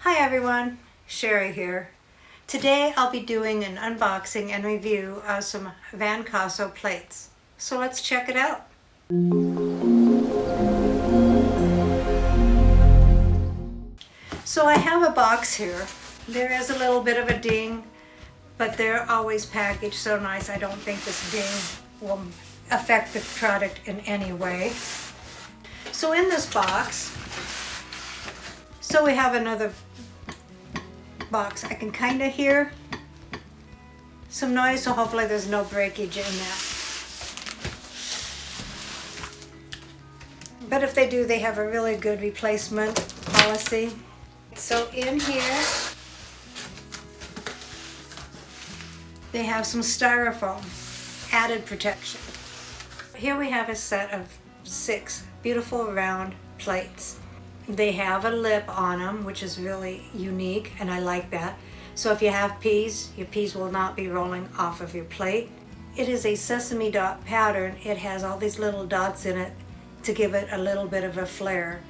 Hi everyone, Sherry here. Today I'll be doing an unboxing and review of some Vancasso plates. So let's check it out. So I have a box here. There is a little bit of a ding, but they're always packaged so nice. I don't think this ding will affect the product in any way. So in this box, so we have another box. I can kind of hear some noise, so hopefully there's no breakage in that. But if they do, they have a really good replacement policy. So in here, they have some styrofoam, added protection. Here we have a set of 6 beautiful round plates. They have a lip on them, which is really unique, and I like that. So if you have peas, your peas will not be rolling off of your plate. It is a sesame dot pattern. It has all these little dots in it to give it a little bit of a flair.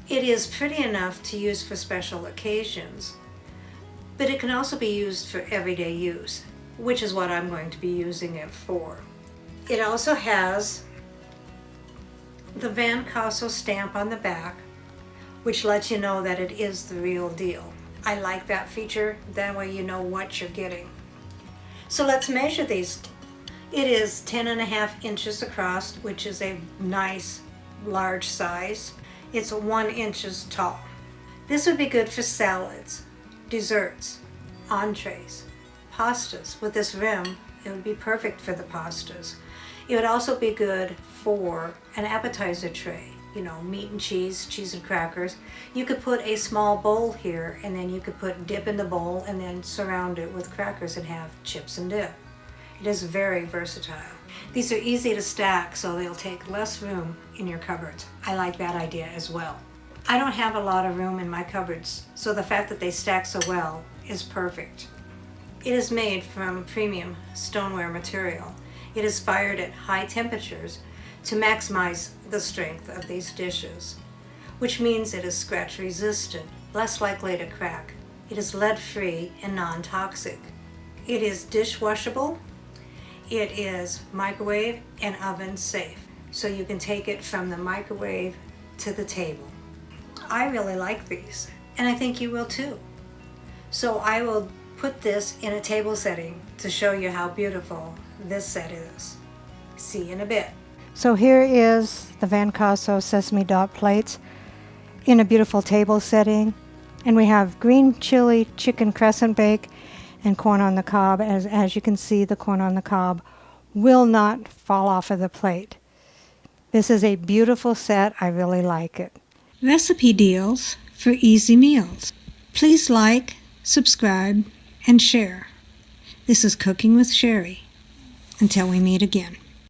It is pretty enough to use for special occasions, but it can also be used for everyday use, which is what I'm going to be using it for. It also has the Vancasso stamp on the back, which lets you know that it is the real deal. I like that feature. That way you know what you're getting. So let's measure these. It is 10.5 inches across, which is a nice large size. It's 1 inch tall. This would be good for salads, desserts, entrees, pastas. With this rim, it would be perfect for the pastas. It would also be good for an appetizer tray. You know, meat and cheese and crackers. You could put a small bowl here, and then you could put dip in the bowl and then surround it with crackers and have chips and dip. It is very versatile. These are easy to stack, so they'll take less room in your cupboards. I like that idea as well. I don't have a lot of room in my cupboards, so the fact that they stack so well is perfect. It is made from premium stoneware material. It is fired at high temperatures to maximize the strength of these dishes, which means it is scratch resistant, less likely to crack. It is lead free and non-toxic. It is dishwashable. It is microwave and oven safe, so you can take it from the microwave to the table. I really like these, and I think you will too. So I will put this in a table setting to show you how beautiful this set is. See you in a bit. So here is the Vancasso sesame dot plates in a beautiful table setting, and we have green chili chicken crescent bake and corn on the cob. As you can see, the corn on the cob will not fall off of the plate. This is a beautiful set. I really like it. Recipe deals for easy meals. Please like, subscribe, and share. This is Cooking with Sherry. Until we meet again.